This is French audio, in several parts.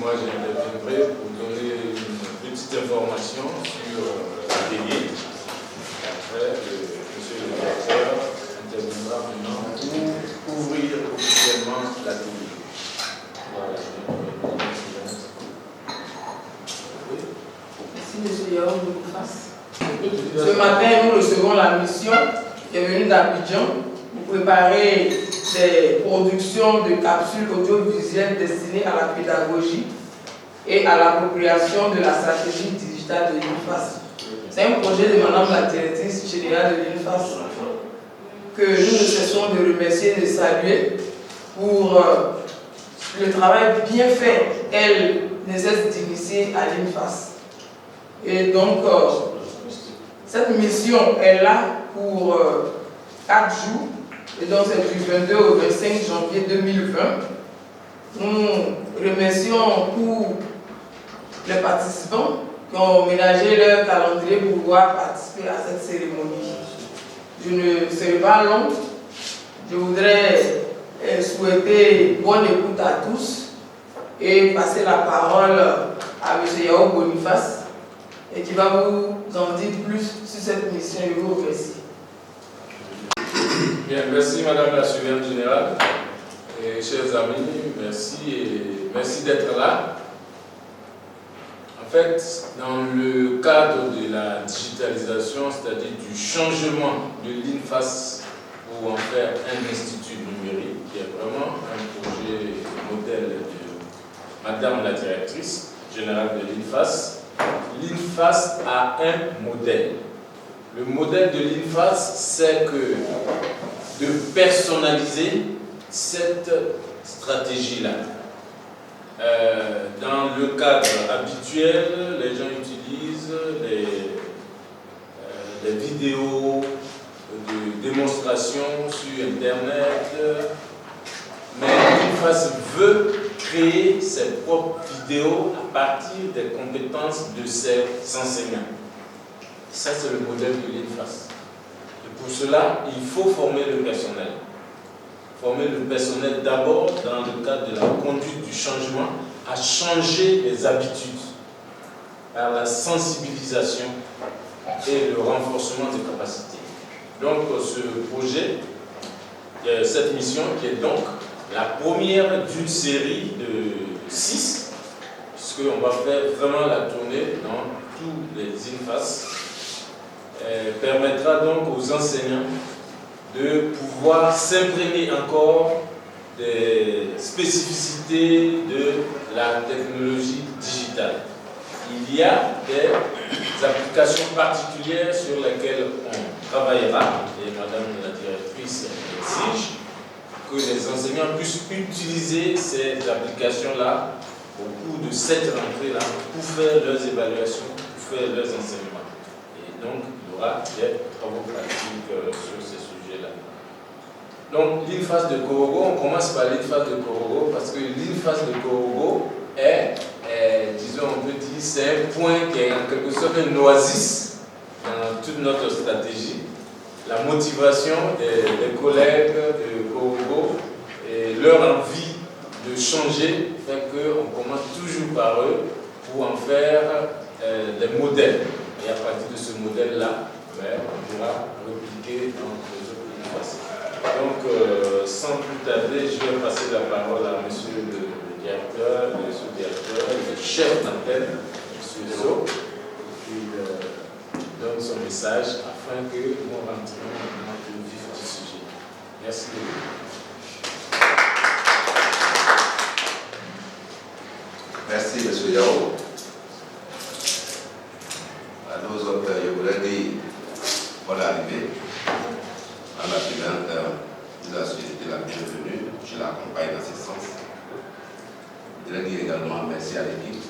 moi j'interviendrai pour donner une petite information sur l'atelier. Après, monsieur le directeur interviendra maintenant pour ouvrir officiellement l'atelier. Voilà. Merci, monsieur Yao Bouniface. Ce matin, nous recevons la mission qui est venue d'Abidjan pour préparer des productions de capsules audiovisuelles destinées à la pédagogie et à l'appropriation de la stratégie digitale de l'INFAS. C'est un projet de Madame la directrice générale de l'INFAS que nous ne cessons de remercier et de saluer pour le travail bien fait qu'elle ne cesse d'initier à l'INFAS. Et donc, cette mission est là pour 4 jours, et donc c'est du 22 au 25 janvier 2020. Nous remercions tous les participants qui ont ménagé leur calendrier pour pouvoir participer à cette cérémonie. Je ne serai pas long, je voudrais souhaiter bonne écoute à tous et passer la parole à M. Yao Bouniface et qui va vous en dire plus sur cette mission. Je vous remercie. Bien, merci Madame la Surveillante Générale et chers amis, merci d'être là. En fait, dans le cadre de la digitalisation, c'est-à-dire du changement de l'INFAS pour en faire un institut numérique, qui est vraiment un projet modèle de Madame la directrice générale de l'INFAS, l'INFAS a un modèle. Le modèle de l'INFAS, c'est de personnaliser cette stratégie-là. Dans le cadre habituel, les gens utilisent des vidéos de démonstration sur Internet, mais l'INFAS veut créer ses propres vidéos à partir des compétences de ses enseignants. Ça, c'est le modèle de l'INFAS. Et pour cela, il faut former le personnel. Former le personnel d'abord dans le cadre de la conduite du changement, à changer les habitudes par la sensibilisation et le renforcement des capacités. Donc ce projet, cette mission qui est donc la première d'une série de 6, puisqu'on va faire vraiment la tournée dans tous les INFAS, permettra donc aux enseignants de pouvoir s'imprégner encore des spécificités de la technologie digitale. Il y a des applications particulières sur lesquelles on travaillera, et Madame la directrice exige que les enseignants puissent utiliser ces applications-là au cours de cette rentrée-là pour faire leurs évaluations, pour faire leurs enseignements. Et donc, il y aura des travaux pratiques sur ces sujets-là. Donc, l'INFAS de Korogo, on commence par l'INFAS de Korogo parce que l'INFAS de Korogo est, disons, on peut dire, c'est un point qui est en quelque sorte un oasis dans toute notre stratégie. La motivation des collègues de Korogo et leur envie de changer fait qu'on commence toujours par eux pour en faire des modèles. Et à partir de ce modèle-là, on pourra répliquer dans les autres INFAS. Donc, sans plus tarder, je vais passer la parole à monsieur le directeur, le chef d'antenne, M. Zo, qui donne son message afin que nous rentrions dans le vif du sujet. Merci. Merci, M. Yao. À nos autres, je voudrais dire bonne arrivée. À la présidente, vous a souhaité la bienvenue. Je l'accompagne dans ce sens. Je voudrais dire également merci à l'équipe.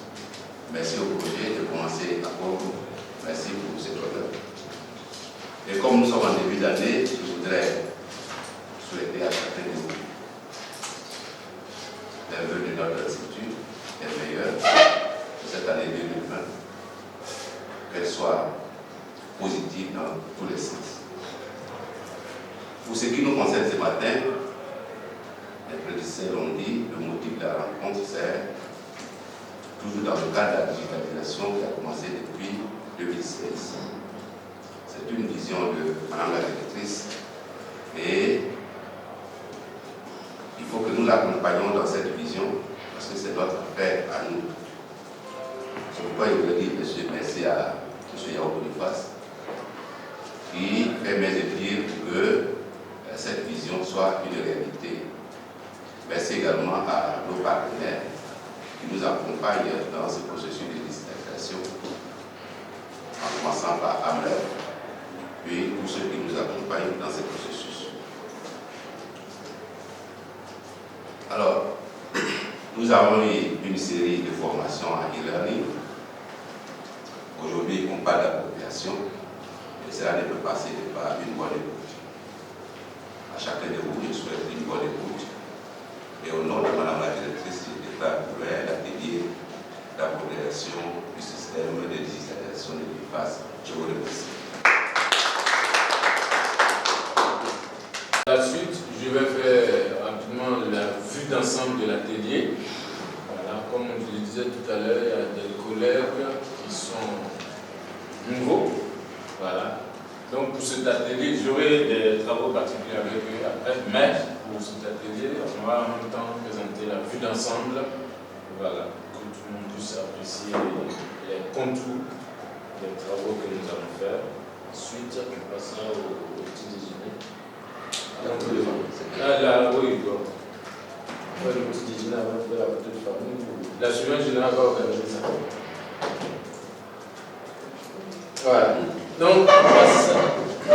Merci au projet de commencer à Korogo. Merci pour cet honneur. Et comme nous sommes en début d'année, je voudrais souhaiter à chacun de vous les vœux de notre institut les meilleurs de cette année 2020. Qu'elle soit positive dans tous les sens. Pour ce qui nous concerne ce matin, les prédécesseurs l'ont dit, le motif de la rencontre, c'est toujours dans le cadre de la digitalisation qui a commencé depuis 2016. C'est une vision de Madame la directrice et il faut que nous l'accompagnions dans cette vision parce que c'est notre affaire à nous. C'est pourquoi je voulais dire merci à M. Yao Boniface qui permet de dire que cette vision soit une réalité. Merci également à nos partenaires qui nous accompagnent dans ce processus de digitalisation, en commençant par AMREF, puis tous ceux qui nous accompagnent dans ce processus. Alors, nous avons eu une série de formations en e-learning. Aujourd'hui, on parle d'appropriation, et cela ne peut passer par une bonne écoute. À chacun de vous, je souhaite une bonne écoute. Et au nom de Madame la directrice, je déclare ouvert l'atelier d'appropriation du système de digitalisation de l'IFAS. Je vous remercie. À la suite, je vais faire rapidement la vue d'ensemble de l'atelier. Voilà, comme je le disais tout à l'heure, il y a des collègues qui sont nouveaux. Voilà. Donc pour cet atelier, j'aurai des travaux particuliers avec eux après, mais pour cet atelier, on va en même temps présenter la vue d'ensemble. Voilà, que tout le monde puisse apprécier les contours des travaux que nous allons faire. Ensuite, on passera au petit déjeuner. Là, oui, bon. On va le petit déjeuner avant de faire la photo de famille. La suivante générale va organiser ça. Voilà. Donc, on passe à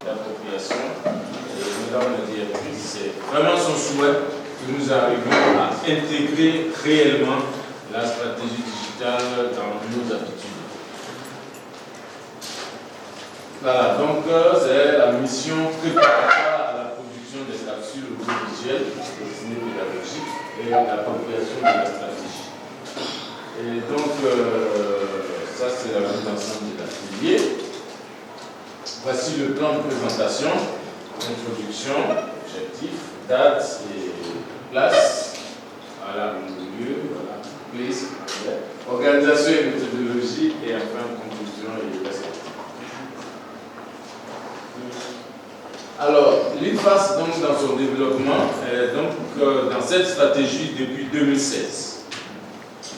l'appropriation. Et Madame la directrice, c'est vraiment son souhait que nous arrivions à intégrer réellement la stratégie digitale dans nos habitudes. Voilà, donc c'est la mission préparatoire à la production des capsules audiovisuelles destinées pédagogiques et l'appropriation de la stratégie. Et donc, ça c'est la vue d'ensemble de l'atelier. Voici le plan de présentation, introduction, objectif, date et place. Voilà le lieu, voilà, place, organisation et méthodologie, et enfin conclusion et reste. Alors, l'IFAS, donc, dans son développement, est donc dans cette stratégie depuis 2016.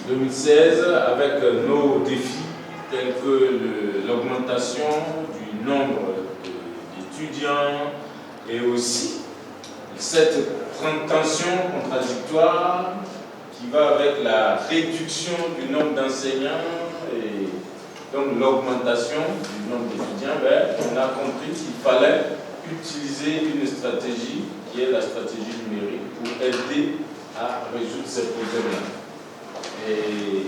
2016, avec nos défis tels que l'augmentation du nombre d'étudiants et aussi cette tension contradictoire qui va avec la réduction du nombre d'enseignants et donc l'augmentation du nombre d'étudiants, on a compris qu'il fallait utiliser une stratégie qui est la stratégie numérique pour aider à résoudre ces problèmes-là. Et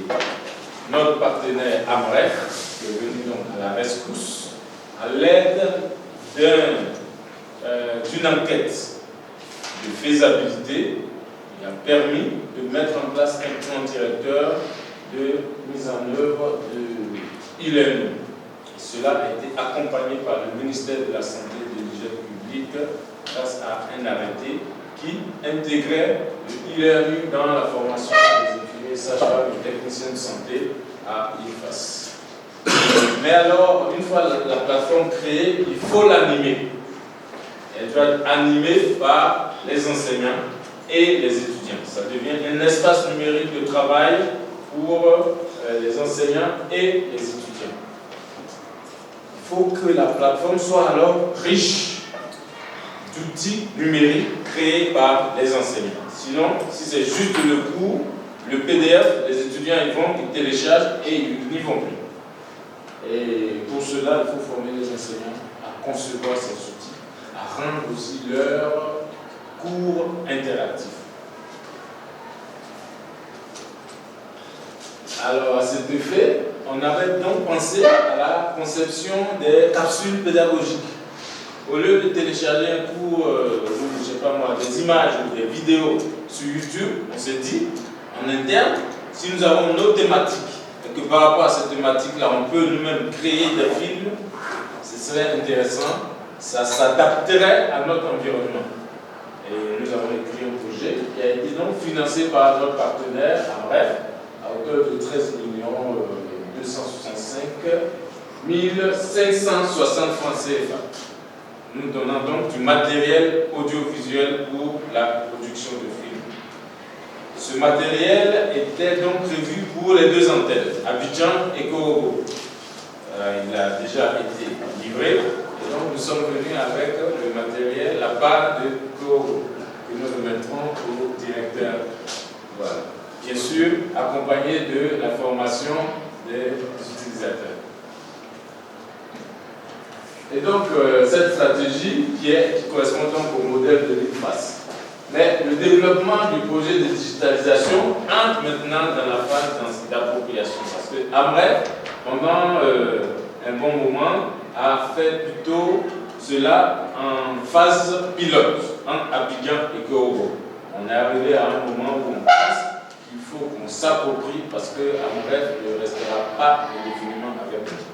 notre partenaire AMREF, qui est venu donc à la rescousse, à l'aide d'une enquête de faisabilité, il a permis de mettre en place un plan directeur de mise en œuvre de e-learning. Cela a été accompagné par le ministère de la Santé et de l'Hygiène publique grâce à un arrêté qui intégrait le e-learning dans la formation des infirmiers, sages-femmes et techniciens de santé à l'IFAS. Mais alors, une fois la plateforme créée, il faut l'animer. Elle doit être animée par les enseignants et les étudiants. Ça devient un espace numérique de travail pour les enseignants et les étudiants. Il faut que la plateforme soit alors riche d'outils numériques créés par les enseignants. Sinon, si c'est juste le cours, le PDF, les étudiants ils vont, ils téléchargent et ils n'y vont plus. Et pour cela, il faut former les enseignants à concevoir ces outils, à rendre aussi leurs cours interactifs. Alors, à cet effet, on avait donc pensé à la conception des capsules pédagogiques. Au lieu de télécharger un cours, je ne sais pas moi, des images ou des vidéos sur YouTube, on s'est dit, en interne, si nous avons nos thématiques, et que par rapport à cette thématique-là, on peut nous-mêmes créer des films, ce serait intéressant, ça s'adapterait à notre environnement. Et nous avons écrit un projet qui a été donc financé par notre partenaire, AMREF, hauteur de 13 265 560 francs CFA. Nous donnons donc du matériel audiovisuel pour la production de films. Ce matériel était donc prévu pour les deux antennes, Abidjan et Korogo. Il a déjà été livré, et donc nous sommes venus avec le matériel, la part de Korogo, que nous remettrons au directeur. Voilà. Bien sûr, accompagné de la formation des utilisateurs. Et donc, cette stratégie qui correspond donc au modèle de l'IFAS. Mais le développement du projet de digitalisation entre maintenant dans la phase d'appropriation. Parce que Amref, pendant un bon moment, a fait plutôt cela en phase pilote entre Abidjan et Korogo. On est arrivé à un moment où on pense qu'il faut qu'on s'approprie parce que Amref ne restera pas indéfiniment avec nous.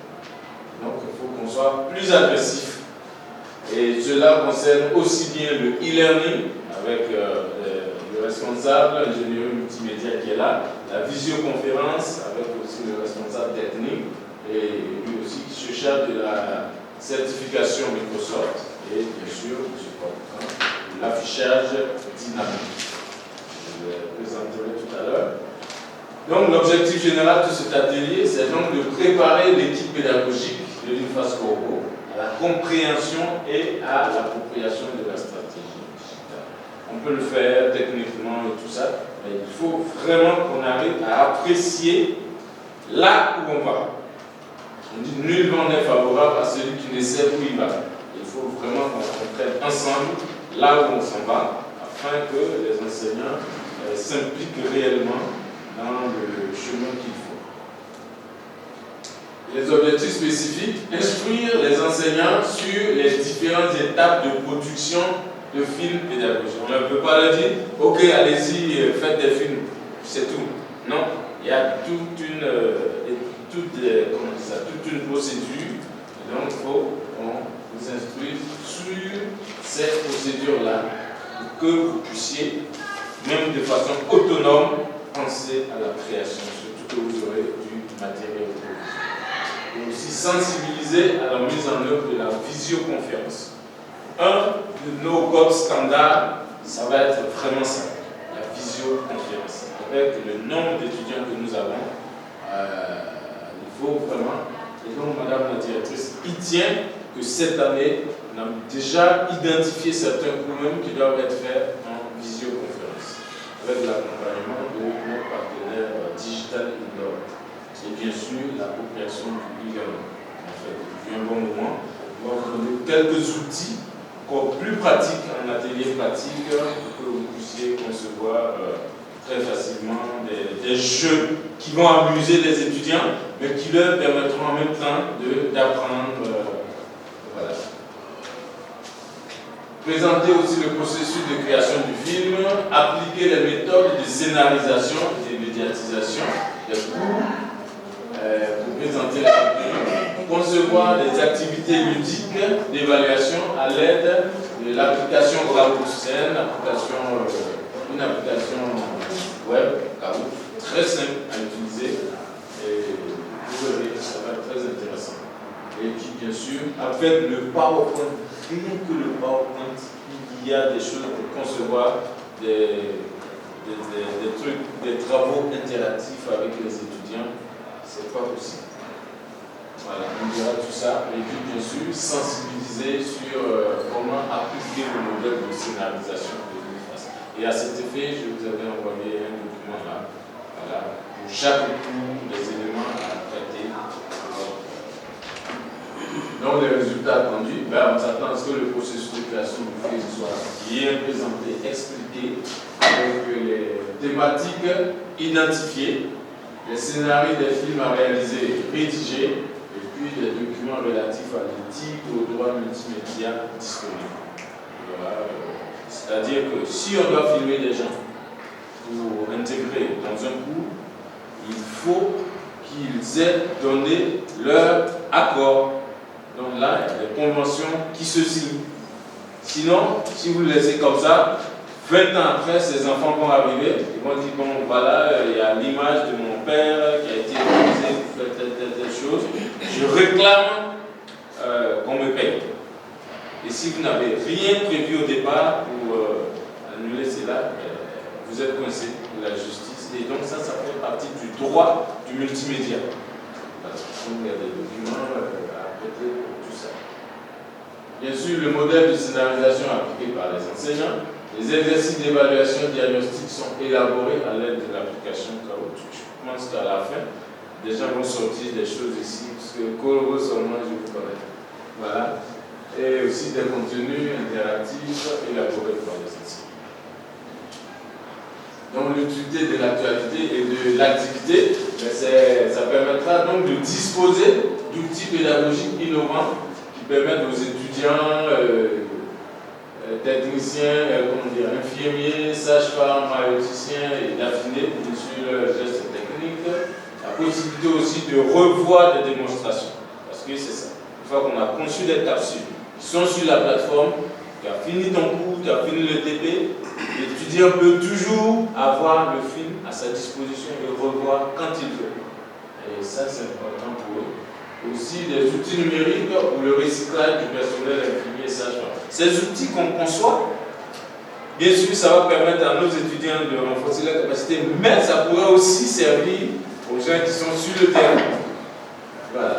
Donc il faut qu'on soit plus agressif. Et cela concerne aussi bien le e-learning avec le responsable ingénierie multimédia qui est là, la visioconférence avec aussi le responsable technique et lui aussi qui se charge de la certification Microsoft et bien sûr l'affichage dynamique. Je le présenterai tout à l'heure. Donc l'objectif général de cet atelier, c'est donc de préparer l'équipe pédagogique de l'INFAS Korogo à la compréhension et à l'appropriation de la stratégie digitale. On peut le faire techniquement et tout ça, mais il faut vraiment qu'on arrive à apprécier là où on va. On dit nullement n'est favorable à celui qui ne sait où il va. Il faut vraiment qu'on comprenne ensemble là où on s'en va, afin que les enseignants s'impliquent réellement dans le chemin qu'il faut. Les objectifs spécifiques, instruire les enseignants sur les différentes étapes de production de films pédagogiques. On ne peut pas leur dire, ok, allez-y, faites des films, c'est tout. Non, il y a toute une procédure. Donc, il faut qu'on vous instruise sur cette procédure-là pour que vous puissiez, même de façon autonome, penser à la création, surtout que vous aurez du matériel. Et aussi sensibiliser à la mise en œuvre de la visioconférence. Un de nos codes standards, ça va être vraiment ça, la visioconférence. Avec le nombre d'étudiants que nous avons, il faut vraiment, et donc Madame la directrice, il tient que cette année, on a déjà identifié certains cours même qui doivent être faits en visioconférence, avec l'accompagnement de nos partenaires Digital Indoor. Et bien sûr, l'appropriation du e-learning. En fait, depuis un bon moment, on va vous donner quelques outils encore plus pratiques en atelier pratique pour que vous puissiez concevoir très facilement des jeux qui vont amuser les étudiants, mais qui leur permettront en même temps d'apprendre. Voilà. Présenter aussi le processus de création du film, appliquer les méthodes de scénarisation et de médiatisation des cours, pour présenter la contenu, concevoir des activités ludiques d'évaluation à l'aide de l'application Bravo. C'est une application web, très simple à utiliser, et vous verrez, ça va être très intéressant. Et puis bien sûr, avec le PowerPoint, rien que le PowerPoint, il y a des choses pour concevoir des trucs, des travaux interactifs avec les étudiants. C'est pas possible. Voilà, on dira tout ça, et puis bien sûr, sensibiliser sur comment appliquer le modèle de scénarisation de l'INFAS. Et à cet effet, je vous avais envoyé un document là, voilà, pour chaque cours, les éléments à traiter. Donc les résultats attendus, on s'attend à ce que le processus de création du film soit bien présenté, expliqué, avec les thématiques identifiées, les scénarios des films à réaliser, rédigés, et puis les documents relatifs à l'éthique et aux droits multimédia disponibles. Voilà. C'est-à-dire que si on doit filmer des gens pour intégrer dans un cours, il faut qu'ils aient donné leur accord. Donc là, il y a des conventions qui se signent. Sinon, si vous le laissez comme ça, 20 ans après, ces enfants vont arriver, ils vont dire, bon, voilà, il y a l'image de mon père qui a été utilisé pour faire telle chose, je réclame qu'on me paye. Et si vous n'avez rien prévu au départ pour annuler cela, vous êtes coincé de la justice. Et donc ça fait partie du droit du multimédia. Parce qu'il y a des documents à prêter pour tout ça. Bien sûr, le modèle de scénarisation appliqué par les enseignants, les exercices d'évaluation diagnostique sont élaborés à l'aide de l'application Kahoot. Je pense qu'à la fin, des gens vont sortir des choses ici, parce que Coloro seulement, je vous connais. Voilà. Et aussi des contenus interactifs élaborés par les enseignants. Donc l'utilité de l'actualité et de l'activité, ça permettra donc de disposer d'outils pédagogiques innovants qui permettent aux étudiants, techniciens, infirmiers, sages-femmes, maïoticiens et d'affiner sur leurs gestes techniques, la possibilité aussi de revoir des démonstrations. Parce que c'est ça. Une fois qu'on a conçu des capsules qui sont sur la plateforme, tu as fini ton cours, tu as fini le TP, l'étudiant peut toujours avoir le film à sa disposition et le revoir quand il veut. Et ça, c'est important pour eux. Aussi, des outils numériques pour le recyclage du personnel infirmier et sage-femme. Ces outils qu'on conçoit, bien sûr, ça va permettre à nos étudiants de renforcer leur capacité, mais ça pourrait aussi servir aux gens qui sont sur le terrain. Voilà.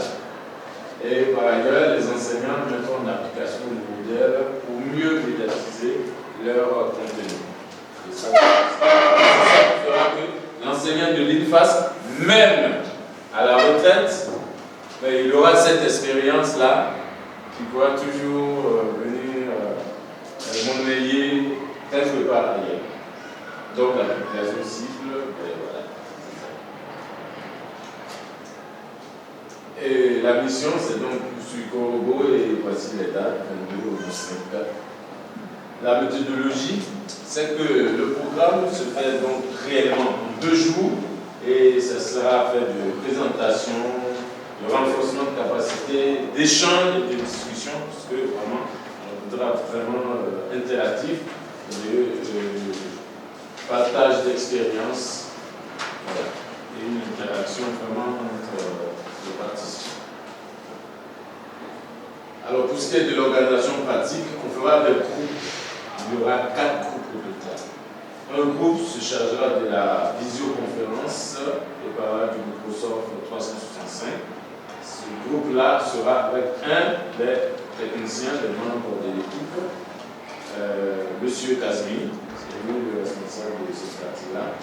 Et par ailleurs, les enseignants mettront en application le modèle pour mieux médiatiser leur contenu. Et ça fera que l'enseignant de l'INFAS, même à la retraite, il aura cette expérience-là qui pourra toujours venir monnayer quelque part ailleurs. Donc l'application cible, voilà. Et la mission, c'est donc sur Korobo et voici les dates, 22 au 24. La méthodologie, c'est que le programme se fait donc réellement en 2 jours et ça sera fait de présentation, de renforcement de capacité, d'échange et de discussion, parce que vraiment, on voudra vraiment interactif, de partage d'expérience, voilà, et une interaction vraiment entre les participants. Alors, pour ce qui est de l'organisation pratique, on fera des groupes. Il y aura 4 groupes au total. Un groupe se chargera de la visioconférence et parlera du Microsoft 365. Ce groupe-là sera avec un des techniciens, des membres de l'équipe, Monsieur Kazmi, c'est lui le responsable de cette partie-là.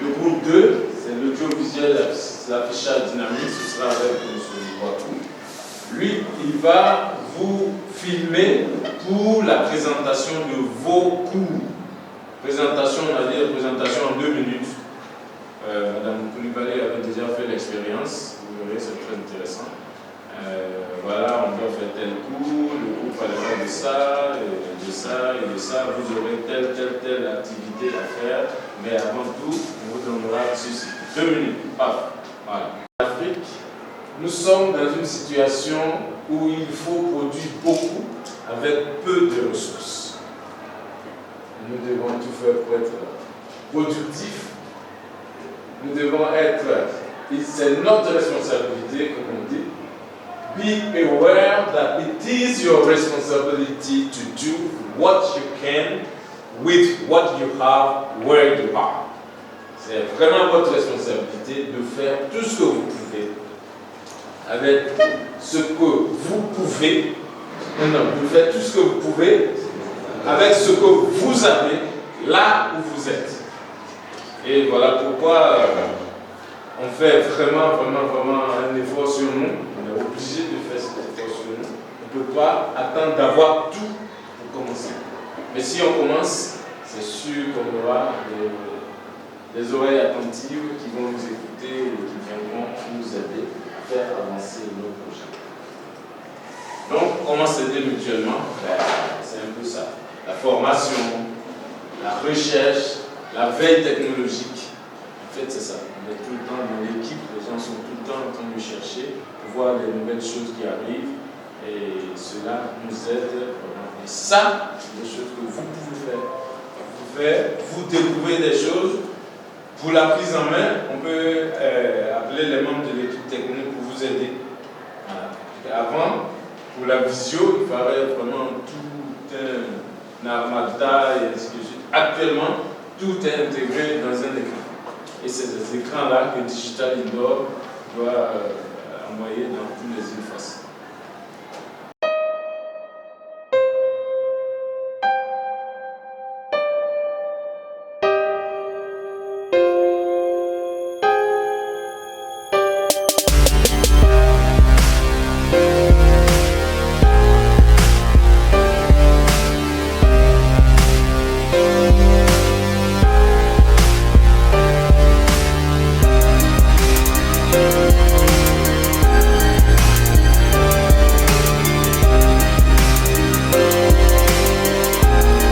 Le groupe 2, c'est l'audiovisuel, l'affichage dynamique, ce sera avec M. Mouakou. Lui, il va vous filmer pour la présentation de vos cours. Présentation, on va dire présentation en 2 minutes. Madame Koulibaly avait déjà fait l'expérience, vous verrez, c'est très intéressant. Voilà, on doit faire tel cours, le cours parlera de ça, et de ça, et de ça. Vous aurez telle activité à faire, mais avant tout, on vous donnera ceci. 2 minutes, paf. Voilà. En Afrique, nous sommes dans une situation où il faut produire beaucoup avec peu de ressources. Nous devons tout faire pour être productifs. Nous devons être, c'est notre responsabilité, comme on dit. Be aware that it is your responsibility to do what you can with what you have where you are. C'est vraiment votre responsabilité de faire tout ce que vous pouvez avec ce que vous pouvez. Non, vous faites tout ce que vous pouvez avec ce que vous avez là où vous êtes. Et voilà pourquoi on fait vraiment un effort sur nous. On est obligé de faire cet effort sur nous. On ne peut pas attendre d'avoir tout pour commencer. Mais si on commence, c'est sûr qu'on aura des oreilles attentives qui vont nous écouter et qui viendront nous aider à faire avancer nos projets. Donc, comment s'aider mutuellement? C'est un peu ça. La formation, la recherche, la veille technologique. En fait, c'est ça. On est tout le temps dans l'équipe, les gens sont tout le temps en train de chercher pour voir les nouvelles choses qui arrivent et cela nous aide vraiment. Et ça, c'est des choses que vous pouvez faire. Vous découvrez des choses Pour la prise en main, on peut appeler les membres de l'équipe technique pour vous aider. Voilà. Avant, pour la visio, il fallait vraiment tout un armada et ainsi de suite. Actuellement, tout est intégré dans un écran. Et c'est ces écrans-là que Digital Indoor doit envoyer dans tous les interfaces.